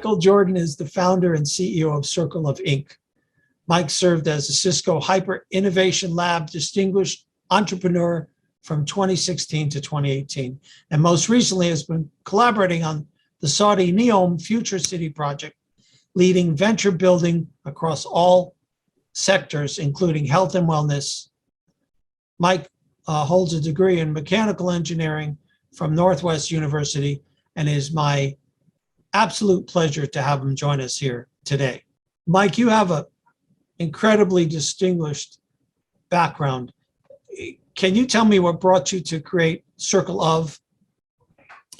Michael Jordan is the founder and CEO of Circleof Inc. Mike served as a Cisco Hyper Innovation Lab Distinguished Entrepreneur from 2016 to 2018, and most recently has been collaborating on the Saudi NEOM Future City project, leading venture building across all sectors, including health and wellness. Mike holds a degree in mechanical engineering from Northwest University, and it is my absolute pleasure to have him join us here today. Mike, you have an incredibly distinguished background. Can you tell me what brought you to create Circleof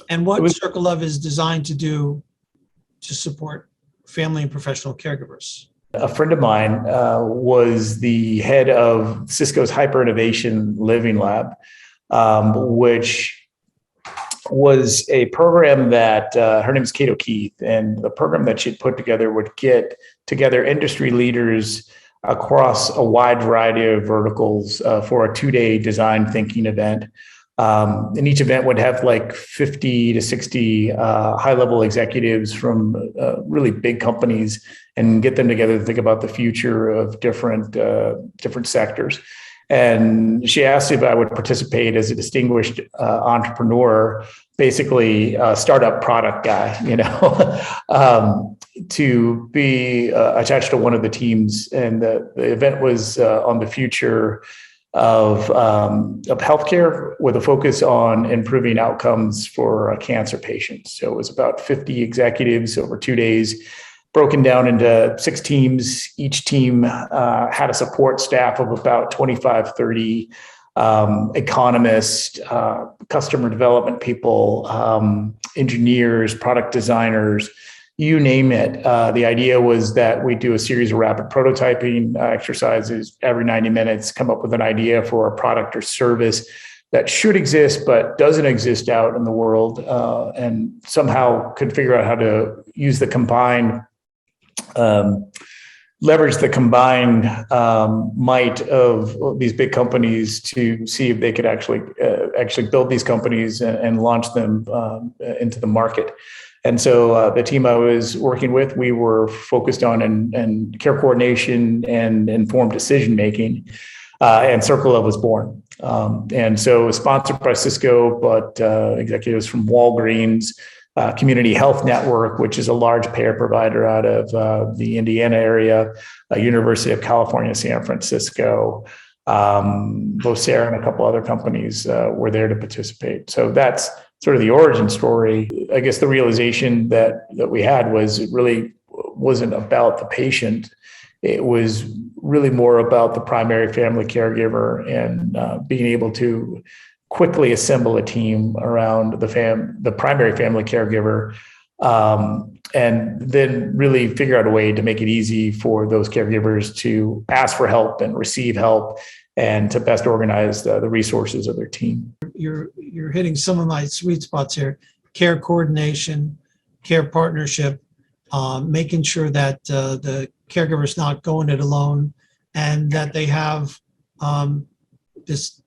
and what Circleof is designed to do to support family and professional caregivers? A friend of mine was the head of Cisco's Hyper Innovation Living Lab, which was a program that her name is Kate O'Keefe, and the program that she'd put together would get together industry leaders across a wide variety of verticals for a 2-day design thinking event. And each event would have like 50 to 60 high-level executives from really big companies and get them together to think about the future of different sectors. And she asked if I would participate as a distinguished entrepreneur, basically a startup product guy, to be attached to one of the teams. And the event was on the future of healthcare with a focus on improving outcomes for cancer patients. So it was about 50 executives over 2 days, broken down into 6 teams. Each team had a support staff of about 25, 30 economists, customer development people, engineers, product designers, you name it. The idea was that we do a series of rapid prototyping exercises every 90 minutes, come up with an idea for a product or service that should exist but doesn't exist out in the world, and somehow could figure out how to use the combined leverage the combined might of these big companies to see if they could actually build these companies and launch them into the market. And so the team I was working with, we were focused on and care coordination and informed decision making, and Circleof was born. And so it was sponsored by Cisco, but executives from Walgreens, Community Health Network, which is a large payer provider out of the Indiana area, University of California, San Francisco, Vocera, and a couple other companies were there to participate. So that's sort of the origin story. I guess the realization that we had was it really wasn't about the patient. It was really more about the primary family caregiver and being able to quickly assemble a team around the primary family caregiver, and then really figure out a way to make it easy for those caregivers to ask for help and receive help and to best organize the resources of their team. You're hitting some of my sweet spots here: care coordination, care partnership, making sure that the caregiver's not going it alone, and that they have this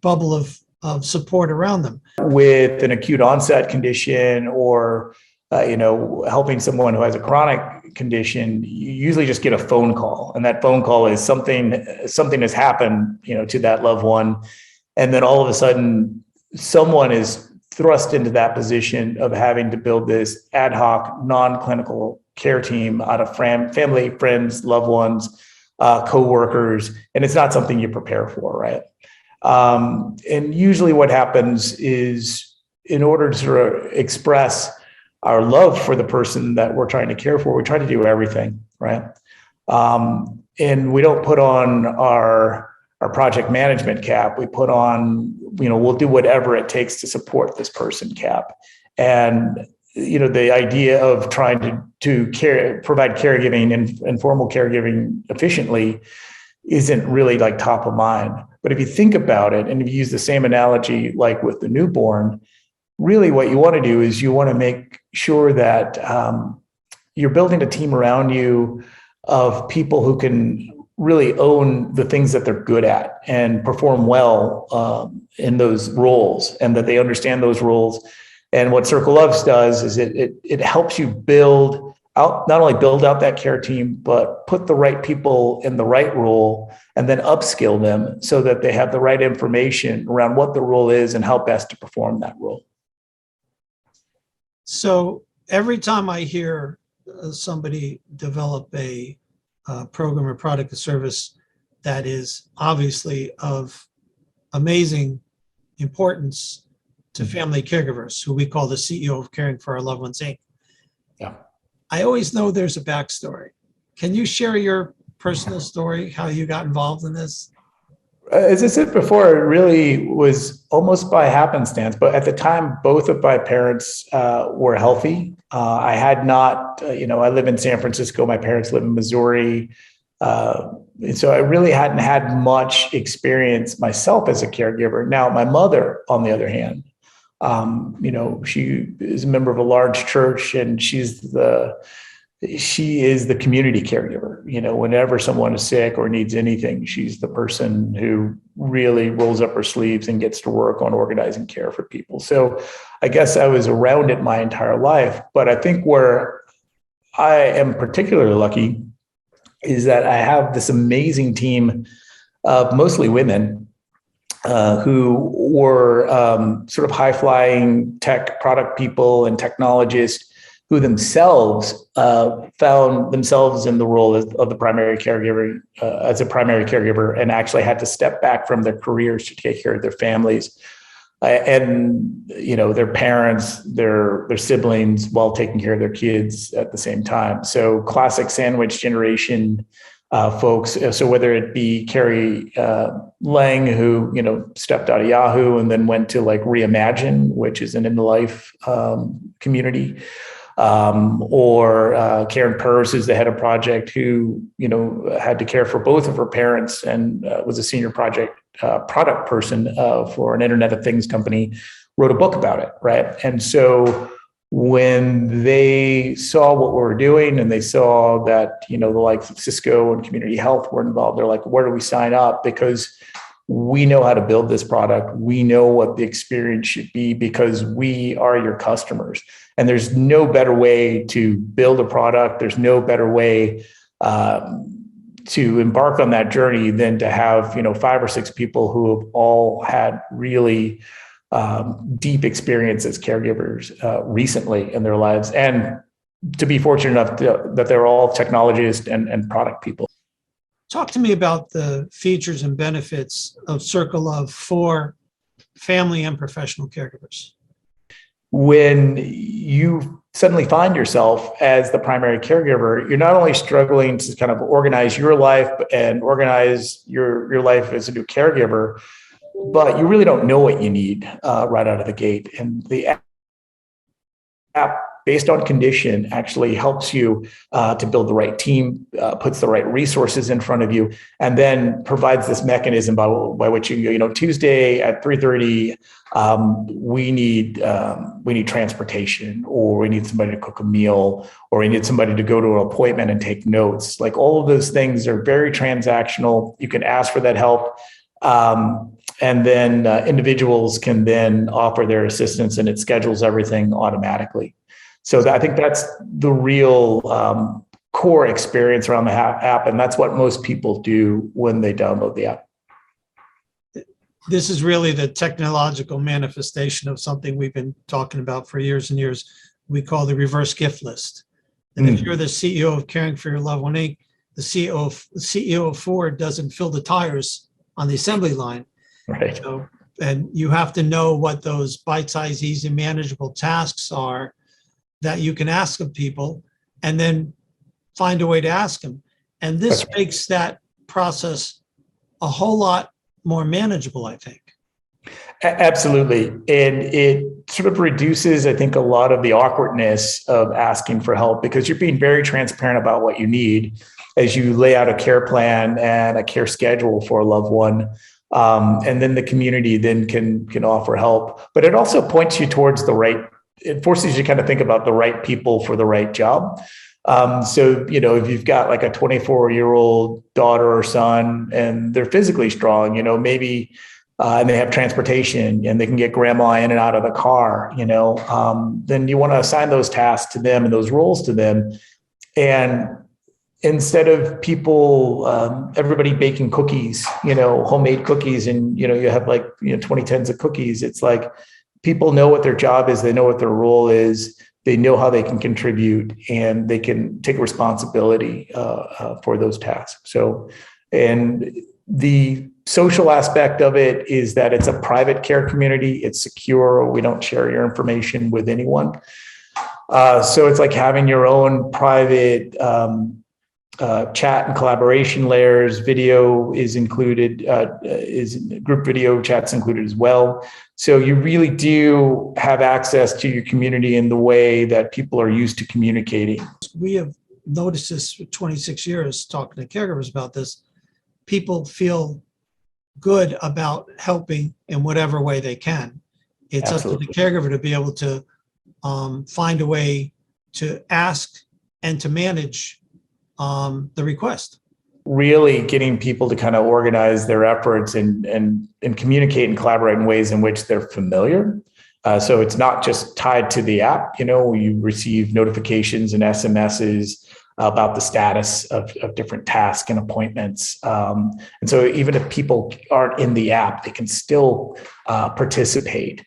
bubble of support around them. With an acute onset condition or helping someone who has a chronic condition, you usually just get a phone call, and that phone call is something has happened, to that loved one, and then all of a sudden, someone is thrust into that position of having to build this ad hoc, non-clinical care team out of family, friends, loved ones, coworkers, and it's not something you prepare for, right? And usually, what happens is, in order to sort of express our love for the person that we're trying to care for, we try to do everything, right? And we don't put on our project management cap. We put on, we'll do whatever it takes to support this person cap. And, the idea of trying to provide caregiving and informal caregiving efficiently isn't really like top of mind. But if you think about it, and if you use the same analogy like with the newborn, really what you want to do is you want to make sure that you're building a team around you of people who can really own the things that they're good at and perform well in those roles, and that they understand those roles. And what Circleof does is it helps you build not only build out that care team, but put the right people in the right role and then upskill them so that they have the right information around what the role is and how best to perform that role. So every time I hear somebody develop a program or product or service that is obviously of amazing importance to family caregivers, who we call the CEO of Caring for Our Loved Ones, Inc. Yeah. I always know there's a backstory. Can you share your personal story, how you got involved in this? As I said before, it really was almost by happenstance. But at the time, both of my parents were healthy. I had not, I live in San Francisco. My parents live in Missouri. And so I really hadn't had much experience myself as a caregiver. Now, my mother, on the other hand, she is a member of a large church, and she is the community caregiver. Whenever someone is sick or needs anything, she's the person who really rolls up her sleeves and gets to work on organizing care for people. So I guess I was around it my entire life. But I think where I am particularly lucky is that I have this amazing team of mostly women who were sort of high-flying tech product people and technologists who themselves found themselves in the role of the primary caregiver, as a primary caregiver, and actually had to step back from their careers to take care of their families and their parents, their siblings, while taking care of their kids at the same time. So classic sandwich generation folks. So whether it be Carrie Lang, who stepped out of Yahoo and then went to like Reimagine, which is an in-life community, or Karen Purse, who's the head of project, who had to care for both of her parents and was a senior product person for an Internet of Things company, wrote a book about it, right? And so when they saw what we were doing and they saw that the likes of Cisco and Community Health were involved, they're like, where do we sign up? Because we know how to build this product. We know what the experience should be because we are your customers. And there's no better way to build a product. There's no better way to embark on that journey than to have 5 or 6 people who have all had really deep experience as caregivers recently in their lives, and to be fortunate enough that they're all technologists and product people. Talk to me about the features and benefits of Circleof for family and professional caregivers. When you suddenly find yourself as the primary caregiver, you're not only struggling to kind of organize your life and organize your life as a new caregiver, but you really don't know what you need right out of the gate. And the app, based on condition, actually helps you to build the right team, puts the right resources in front of you, and then provides this mechanism by which you can go, Tuesday at 3:30, we need transportation, or we need somebody to cook a meal, or we need somebody to go to an appointment and take notes. Like, all of those things are very transactional. You can ask for that help. And then individuals can then offer their assistance, and it schedules everything automatically. So I think that's the real core experience around the app, and that's what most people do when they download the app. This is really the technological manifestation of something we've been talking about for years and years. We call the reverse gift list. And if you're the CEO of Caring for Your Loved One, Inc., the CEO of Ford doesn't fill the tires on the assembly line. Right. And you have to know what those bite-sized, easy, manageable tasks are that you can ask of people, and then find a way to ask them. And this makes that process a whole lot more manageable, I think. Absolutely. And it sort of reduces, I think, a lot of the awkwardness of asking for help, because you're being very transparent about what you need as you lay out a care plan and a care schedule for a loved one. And then the community then can offer help. But it also points you towards it forces you to kind of think about the right people for the right job. So, if you've got like a 24-year-old daughter or son and they're physically strong, maybe, and they have transportation and they can get grandma in and out of the car, then you want to assign those tasks to them and those roles to them. And instead of people, everybody baking cookies, homemade cookies, and, you have 20 tins of cookies, it's like people know what their job is. They know what their role is. They know how they can contribute, and they can take responsibility for those tasks. So, and the social aspect of it is that it's a private care community. It's secure. We don't share your information with anyone. So it's like having your own private chat and collaboration layers. Video is included, group video chats included as well. So you really do have access to your community in the way that people are used to communicating. We have noticed this for 26 years talking to caregivers about this. People feel good about helping in whatever way they can. It's Absolutely. up to the caregiver to be able to find a way to ask and to manage the request. Really getting people to kind of organize their efforts and communicate and collaborate in ways in which they're familiar. So it's not just tied to the app. You receive notifications and SMSs about the status of different tasks and appointments. And so even if people aren't in the app, they can still participate.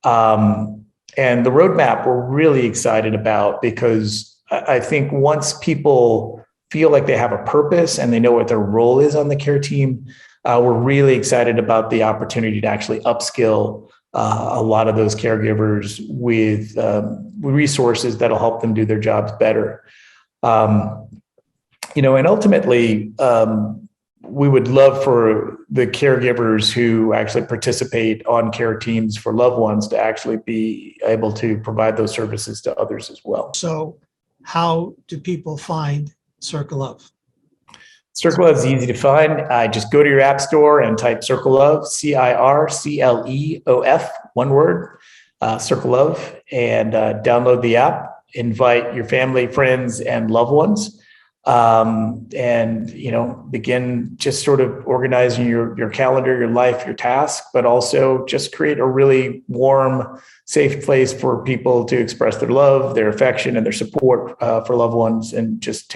And the roadmap we're really excited about, because I think once people feel like they have a purpose and they know what their role is on the care team, we're really excited about the opportunity to actually upskill a lot of those caregivers with resources that'll help them do their jobs better. And ultimately, we would love for the caregivers who actually participate on care teams for loved ones to actually be able to provide those services to others as well. So how do people find Circleof? Circleof is easy to find. Just go to your app store and type Circleof, Circleof, one word, Circleof, and download the app. Invite your family, friends, and loved ones, and begin just sort of organizing your calendar, your life, your task, but also just create a really warm, safe place for people to express their love, their affection, and their support for loved ones, and just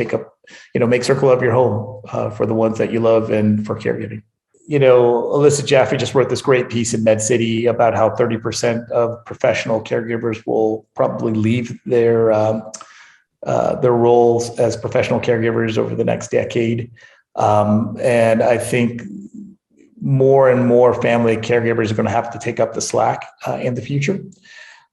make Circleof your home for the ones that you love and for caregiving. Alyssa Jaffe just wrote this great piece in MedCity about how 30% of professional caregivers will probably leave their roles as professional caregivers over the next decade. And I think more and more family caregivers are going to have to take up the slack in the future.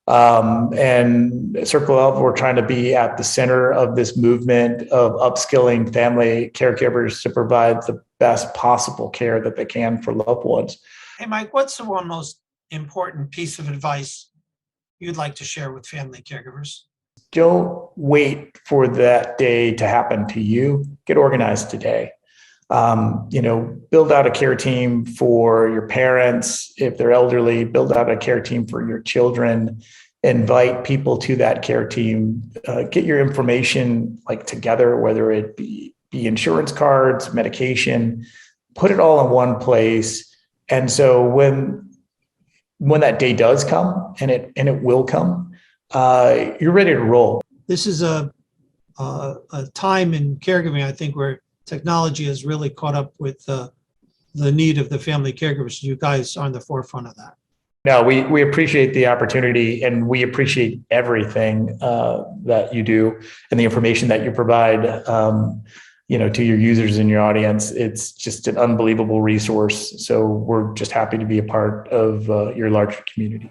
And Circleof, we're trying to be at the center of this movement of upskilling family caregivers to provide the best possible care that they can for loved ones. Hey, Mike, what's the one most important piece of advice you'd like to share with family caregivers? Don't wait for that day to happen to you. Get organized today. Build out a care team for your parents. If they're elderly, build out a care team for your children. Invite people to that care team. Get your information together, whether it be insurance cards, medication, put it all in one place. And so when that day does come, and it will come, you're ready to roll. This is a time in caregiving, I think, where technology has really caught up with the need of the family caregivers. You guys are on the forefront of that. No, we appreciate the opportunity, and we appreciate everything that you do and the information that you provide, to your users and your audience. It's just an unbelievable resource. So we're just happy to be a part of your larger community.